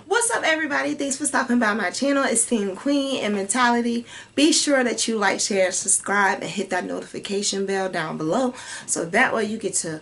What's up, everybody? Thanks for stopping by my channel, Esteemed Queen and Mentality. Be sure that you like, share, subscribe, and hit that notification bell down below so that way you get to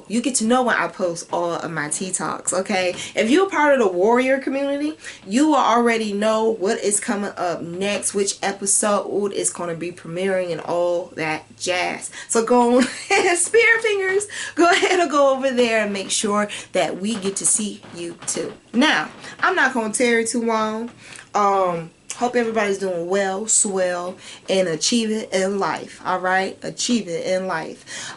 you get to know when I post all of my tea talks, okay? If you're part of the warrior community, you will already know what is coming up next, which episode is going to be premiering and all that jazz. So go on ahead, spirit fingers, go ahead and go over there and make sure that we get to see you too. Now, I'm not going to tarry too long. Hope everybody's doing well, swell, and achieve it in life. Alright? Achieve it in life.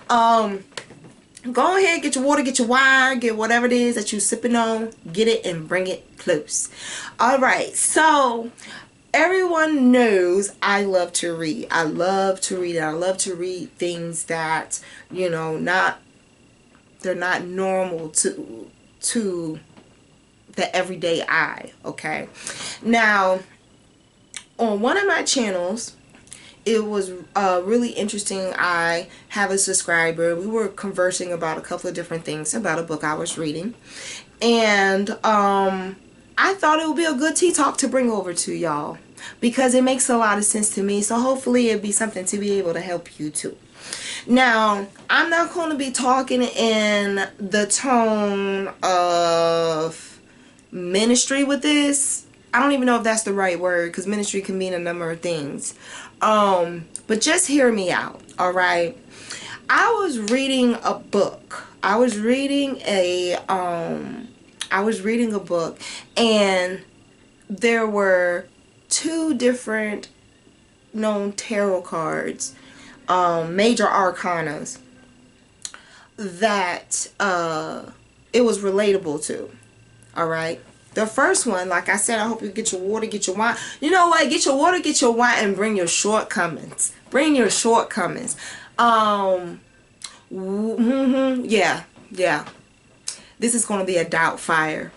Go ahead, get your water, get your wine, get whatever it is that you're sipping on. Get it and bring it close. Alright, so everyone knows I love to read. I love to read. I love to read things that, you know, they're not normal to the everyday eye, okay? Now, on one of my channels, it was really interesting. I have a subscriber. We were conversing about a couple of different things about a book I was reading. And I thought it would be a good tea talk to bring over to y'all because it makes a lot of sense to me. So hopefully it'll be something to be able to help you too. Now, I'm not going to be talking in the tone of ministry with this. I don't even know if that's the right word because ministry can mean a number of things. But just hear me out, alright? I was reading a book. I was reading a book, and there were two different known tarot cards, major arcanas, that it was relatable to. Alright? The first one, like I said, I hope you get your water, get your wine. You know what? Get your water, get your wine, and bring your shortcomings. Bring your shortcomings. Yeah. This is going to be a Doubtfire.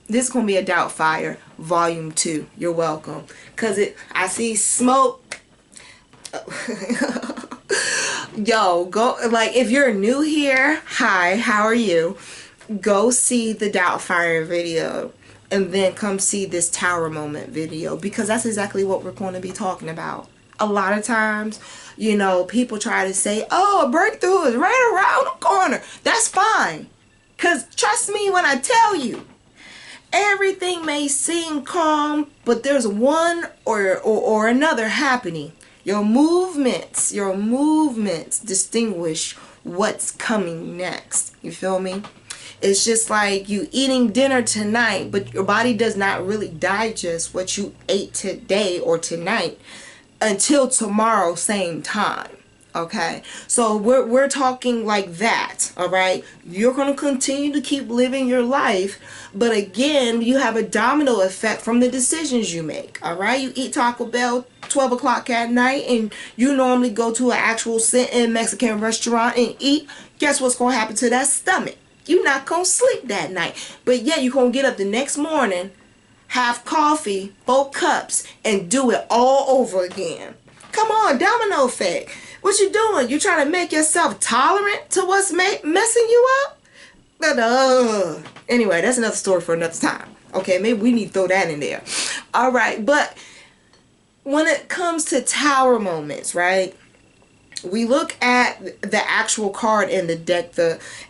This is going to be a Doubtfire Volume 2. You're welcome. Because I see smoke. Yo, go, like, if you're new here, hi, how are you? Go see the Doubtfire video and then come see this Tower Moment video, because that's exactly what we're going to be talking about. A lot of times, you know, people try to say, oh, a breakthrough is right around the corner. That's fine, because trust me when I tell you, everything may seem calm, but there's one or another happening. Your movements distinguish what's coming next. You feel me? It's just like you eating dinner tonight, but your body does not really digest what you ate today or tonight until tomorrow same time. Okay, so we're talking like that. All right, you're going to continue to keep living your life, but again, you have a domino effect from the decisions you make. All right, you eat Taco Bell 12 o'clock at night, and you normally go to an actual sit-in Mexican restaurant and eat. Guess what's going to happen to that stomach? You're not going to sleep that night. But yeah, you're going to get up the next morning, have coffee, 4 cups, and do it all over again. Come on, domino effect. What you doing? You trying to make yourself tolerant to what's messing you up? But anyway, that's another story for another time. Okay, maybe we need to throw that in there. All right, but when it comes to Tower Moments, right? We look at the actual card in the deck,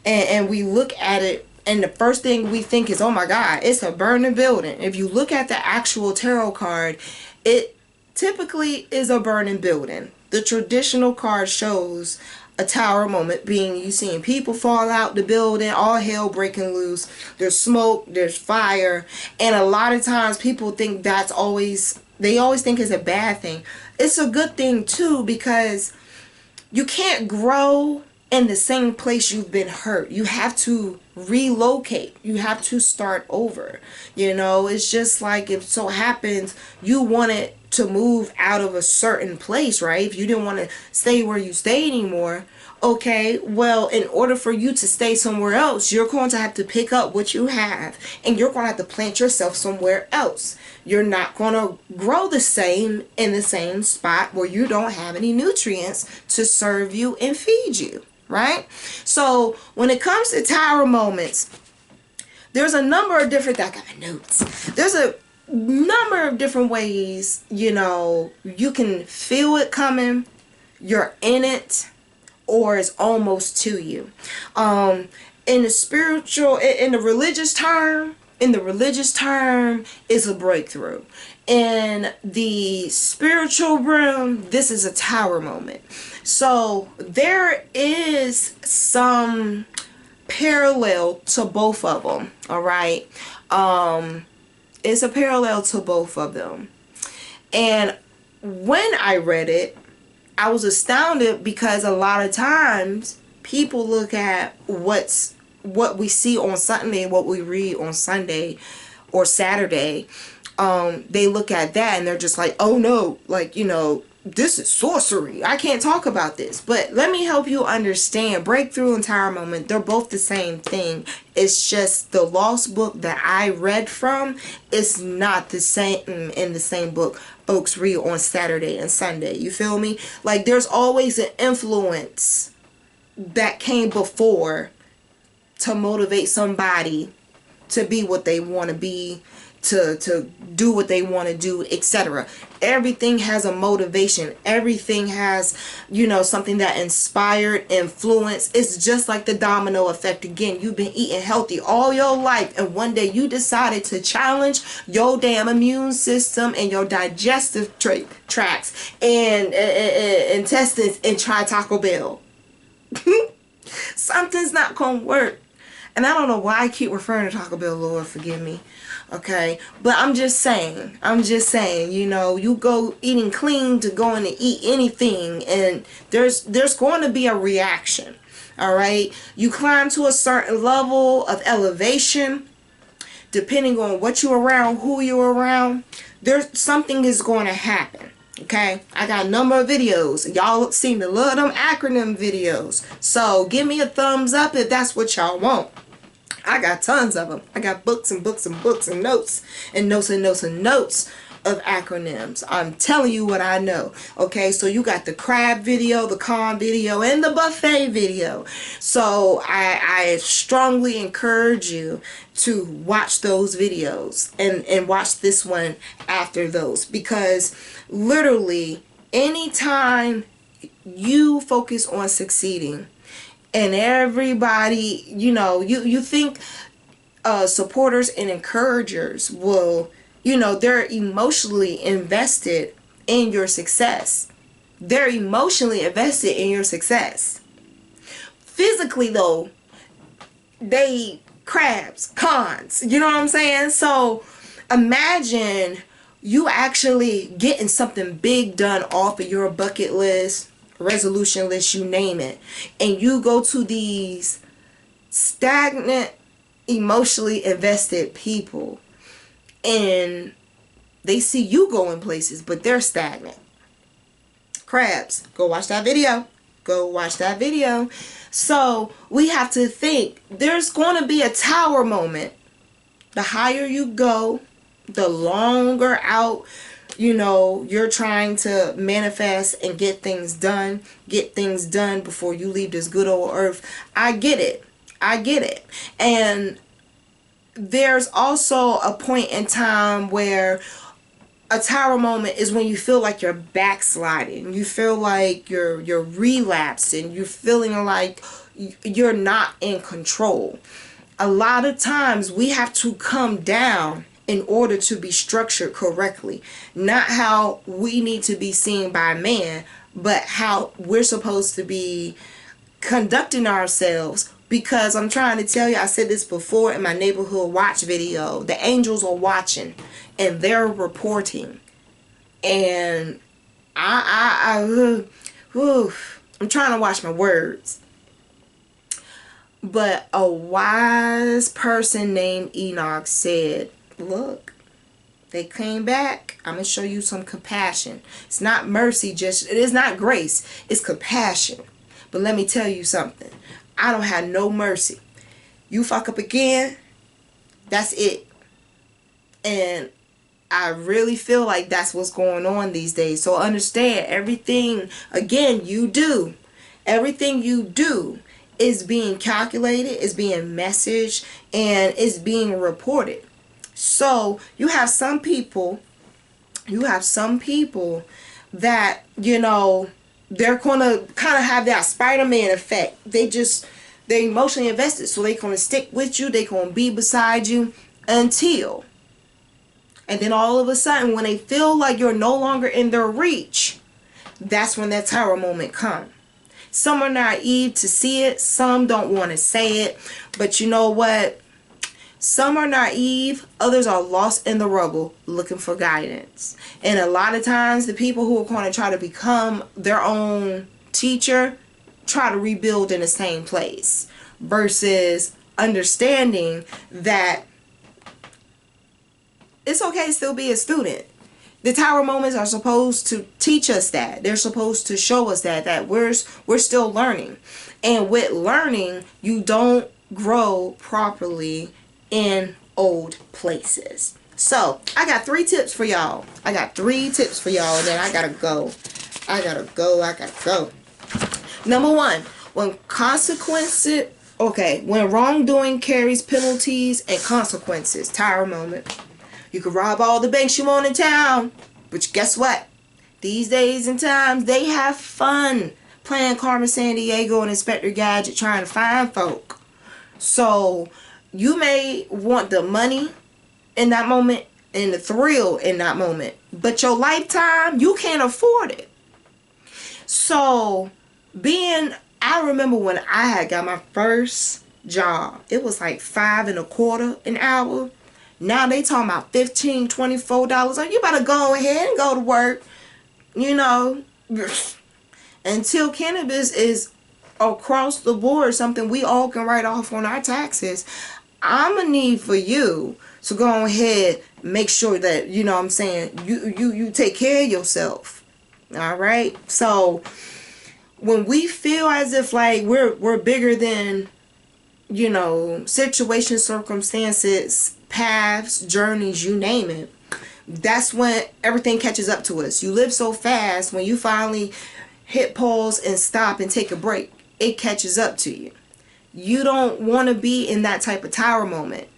and we look at it, and the first thing we think is, oh my God, it's a burning building. If you look at the actual tarot card, it typically is a burning building. The traditional card shows a tower moment, being you seeing people fall out the building, all hell breaking loose. There's smoke, there's fire, and a lot of times people think they always think it's a bad thing. It's a good thing too, because you can't grow in the same place you've been hurt. You have to relocate. You have to start over. You know, it's just like if so happens you wanted to move out of a certain place, right? If you didn't want to stay where you stay anymore, okay, well, in order for you to stay somewhere else, you're going to have to pick up what you have, and you're going to have to plant yourself somewhere else. You're not going to grow the same in the same spot where you don't have any nutrients to serve you and feed you, right? So when it comes to Tower Moments, there's a number of different, I got my notes. There's a number of different ways, you know, you can feel it coming, you're in it, or it's almost to you. In the spiritual, in the religious term, is a breakthrough. In the spiritual realm, this is a tower moment. So there is some parallel to both of them. All right. It's a parallel to both of them. And when I read it, I was astounded because a lot of times people look at what we see on Sunday, what we read on Sunday or Saturday. They look at that and they're just like, oh no, like, you know, this is sorcery. I can't talk about this. But let me help you understand. Breakthrough and tower moment, they're both the same thing. It's just the lost book that I read from is not the same in the same book folks read on Saturday and Sunday. You feel me? Like there's always an influence that came before to motivate somebody to be what they want to be, to do what they want to do, etc. Everything has a motivation. Everything has, you know, something that inspired, influence. It's just like the domino effect. Again, you've been eating healthy all your life, and one day you decided to challenge your damn immune system and your digestive tracts and intestines and try Taco Bell. Something's not gonna work. And I don't know why I keep referring to Taco Bell, Lord forgive me. Okay, but I'm just saying, you know, you go eating clean to going to eat anything, and there's going to be a reaction. All right, you climb to a certain level of elevation, depending on what you're around, who you're around, there's something is going to happen. Okay, I got a number of videos. Y'all seem to love them acronym videos, so give me a thumbs up if that's what y'all want. I got tons of them. I got books and books and books and notes and notes and notes and notes of acronyms. I'm telling you what I know. Okay, so you got the crab video, the con video, and the buffet video. So I strongly encourage you to watch those videos and watch this one after those, because literally anytime you focus on succeeding, and everybody, you know, you think supporters and encouragers will, you know, they're emotionally invested in your success. They're emotionally invested in your success. Physically, though, they crabs, cons. You know what I'm saying? So imagine you actually getting something big done off of your bucket list, resolution list, you name it, and you go to these stagnant, emotionally invested people and they see you going places, but they're stagnant. Crabs, go watch that video. Go watch that video. So we have to think there's going to be a tower moment. The higher you go, the longer out, you know, you're trying to manifest and get things done before you leave this good old earth. I get it. And there's also a point in time where a tower moment is when you feel like you're backsliding. You feel like you're relapsing. You're feeling like you're not in control. A lot of times we have to come down in order to be structured correctly. Not how we need to be seen by man, but how we're supposed to be conducting ourselves. Because I'm trying to tell you, I said this before in my neighborhood watch video, the angels are watching and they're reporting. And I'm trying to watch my words. But a wise person named Enoch said, look, they came back. I'm going to show you some compassion. It's not mercy, it is not grace. It's compassion. But let me tell you something. I don't have no mercy. You fuck up again, that's it. And I really feel like that's what's going on these days. So understand, everything, again, everything you do is being calculated, is being messaged, and is being reported. So you have some people that, you know, they're going to kind of have that Spider-Man effect. They're emotionally invested, so they're going to stick with you. They're going to be beside you until. And then all of a sudden, when they feel like you're no longer in their reach, that's when that tower moment comes. Some are naive to see it. Some don't want to say it. But you know what? Some are naive. Others are lost in the rubble looking for guidance. And a lot of times, the people who are going to try to become their own teacher try to rebuild in the same place. Versus understanding that it's okay to still be a student. The tower moments are supposed to teach us that. They're supposed to show us that we're still learning. And with learning, you don't grow properly in old places. So, I got 3 tips for y'all. And then I gotta go. Number 1, when wrongdoing carries penalties and consequences. Tower moment. You can rob all the banks you want in town, but guess what? These days and times, they have fun playing Carmen Sandiego and Inspector Gadget trying to find folk. So, you may want the money in that moment and the thrill in that moment, but your lifetime, you can't afford it. So, I remember when I had got my first job, it was like $5.25 an hour. Now they talking about $15, $24. You better go ahead and go to work. You know, until cannabis is across the board something we all can write off on our taxes, I'm gonna need for you to go ahead, make sure that, you know what I'm saying, you take care of yourself. All right. So when we feel as if like we're bigger than, you know, situations, circumstances, paths, journeys, you name it, that's when everything catches up to us. You live so fast, when you finally hit pause and stop and take a break, it catches up to you. You don't want to be in that type of tower moment.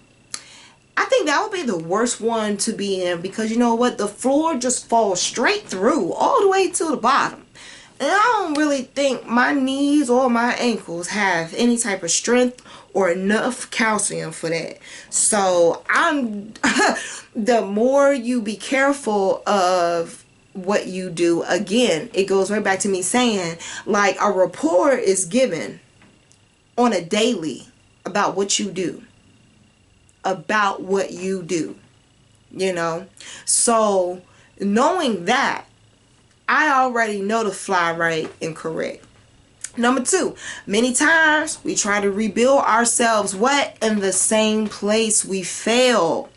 I think that would be the worst one to be in, because you know what? The floor just falls straight through all the way to the bottom. And I don't really think my knees or my ankles have any type of strength or enough calcium for that. So the more you be careful of what you do, again, it goes right back to me saying, like, a report is given on a daily about what you do. You know? So knowing that, I already know to fly right and correct. Number 2, many times we try to rebuild ourselves in the same place we fail.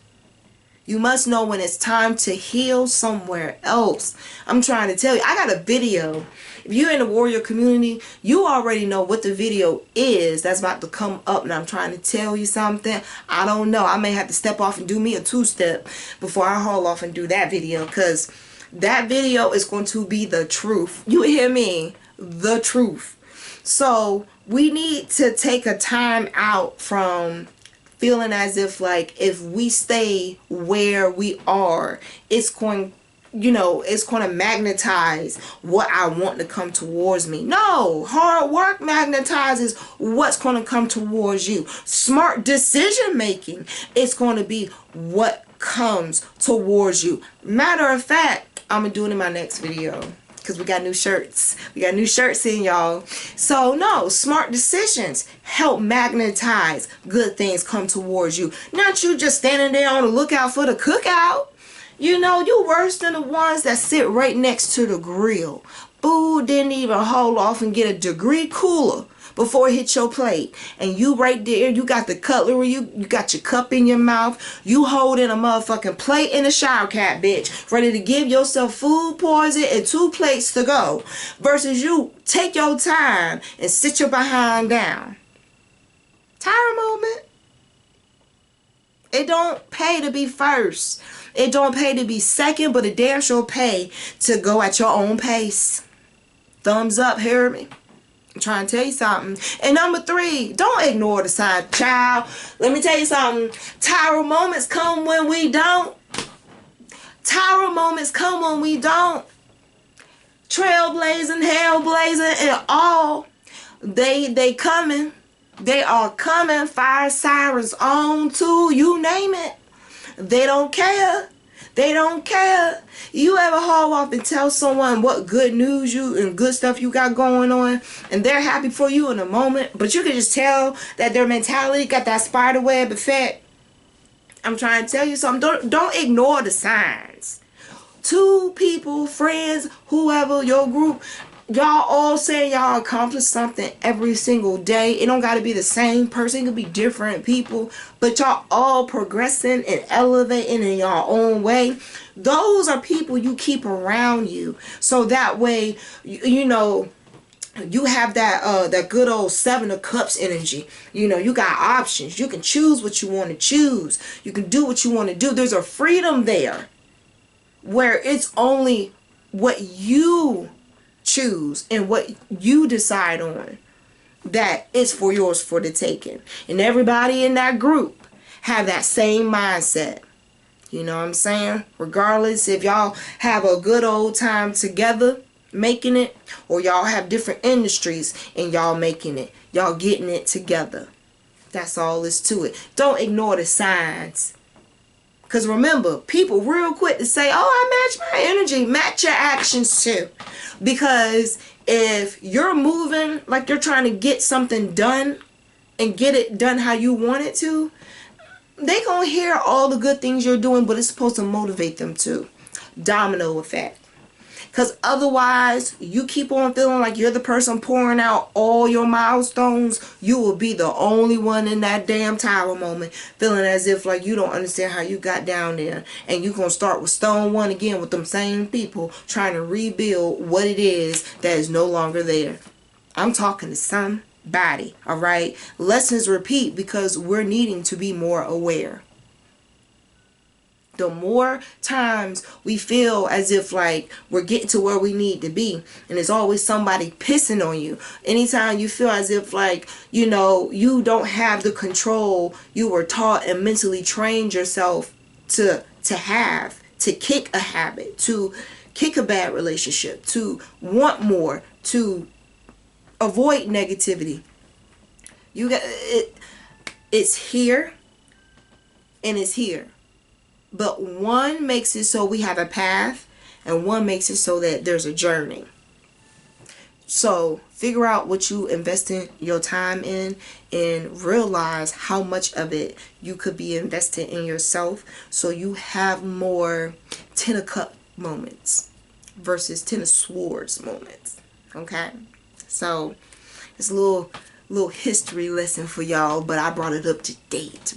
You must know when it's time to heal somewhere else. I'm trying to tell you, I got a video. If you're in the warrior community, you already know what the video is that's about to come up, and I'm trying to tell you something. I don't know. I may have to step off and do me a 2-step before I haul off and do that video, because that video is going to be the truth. You hear me? The truth. So we need to take a time out from feeling as if like if we stay where we are, it's going to magnetize what I want to come towards me. No, hard work magnetizes what's going to come towards you. Smart decision making, it's going to be what comes towards you. Matter of fact, I'm going to do it in my next video, because we got new shirts. We got new shirts in, y'all. So, no, smart decisions help magnetize good things come towards you. Not you just standing there on the lookout for the cookout. You know, you worse than the ones that sit right next to the grill. Food didn't even haul off and get a degree cooler before it hit your plate. And you right there, you got the cutlery, you got your cup in your mouth, you holding a motherfucking plate in the shower cap, bitch, ready to give yourself food poison and 2 plates to go. Versus you take your time and sit your behind down. Tower moment. It don't pay to be first. It don't pay to be second, but it damn sure pay to go at your own pace. Thumbs up, hear me? I'm trying to tell you something. And number 3, don't ignore the sign, child. Let me tell you something. Tower moments come when we don't. Tower moments come when we don't. Trailblazing, hellblazing, and all. They coming. They are coming. Fire sirens on too. You name it. They don't care. They don't care. You ever haul off and tell someone what good news you and good stuff you got going on, and they're happy for you in a moment, but you can just tell that their mentality got that spider web effect? I'm trying to tell you something. Don't ignore the signs. 2 people, friends, whoever, your group, y'all all say y'all accomplish something every single day. It don't got to be the same person. It could be different people. But y'all all progressing and elevating in your own way. Those are people you keep around you. So that way, you know, you have that good old 7 of Cups energy. You know, you got options. You can choose what you want to choose. You can do what you want to do. There's a freedom there where it's only what you choose and what you decide on that is for yours for the taking. And everybody in that group have that same mindset. You know what I'm saying? Regardless if y'all have a good old time together making it, or y'all have different industries and y'all making it, y'all getting it together. That's all is to it. Don't ignore the signs. Because remember, people real quick to say, oh, I match my energy. Match your actions too. Because if you're moving like you're trying to get something done and get it done how you want it to, they gonna hear all the good things you're doing, but it's supposed to motivate them too. Domino effect. Because otherwise, you keep on feeling like you're the person pouring out all your milestones. You will be the only one in that damn tower moment feeling as if like you don't understand how you got down there. And you're going to start with stone 1 again with them same people trying to rebuild what it is that is no longer there. I'm talking to somebody, all right? Lessons repeat because we're needing to be more aware. The more times we feel as if like we're getting to where we need to be, and there's always somebody pissing on you. Anytime you feel as if like, you know, you don't have the control you were taught and mentally trained yourself to have, to kick a habit, to kick a bad relationship, to want more, to avoid negativity. You got it. It's here and it's here. But one makes it so we have a path, and one makes it so that there's a journey. So figure out what you invest in your time in, and realize how much of it you could be invested in yourself, so you have more 10 of Cups moments versus 10 of Swords moments. Okay? So it's a little history lesson for y'all, but I brought it up to date.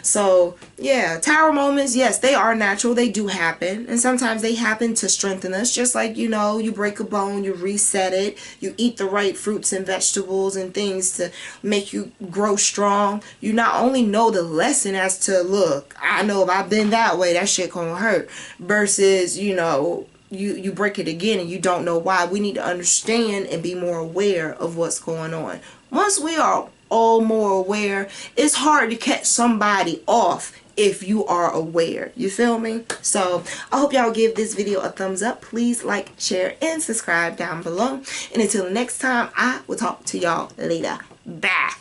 So yeah, tower moments, yes, they are natural. They do happen, and sometimes they happen to strengthen us. Just like, you know, you break a bone, you reset it, you eat the right fruits and vegetables and things to make you grow strong. You not only know the lesson as to, look, I know if I've been that way, that shit gonna hurt, versus, you know, you break it again and you don't know why. We need to understand and be more aware of what's going on. Once we are all more aware, it's hard to catch somebody off if you are aware. You feel me? So I hope y'all give this video a thumbs up. Please like, share, and subscribe down below. And until next time, I will talk to y'all later. Bye.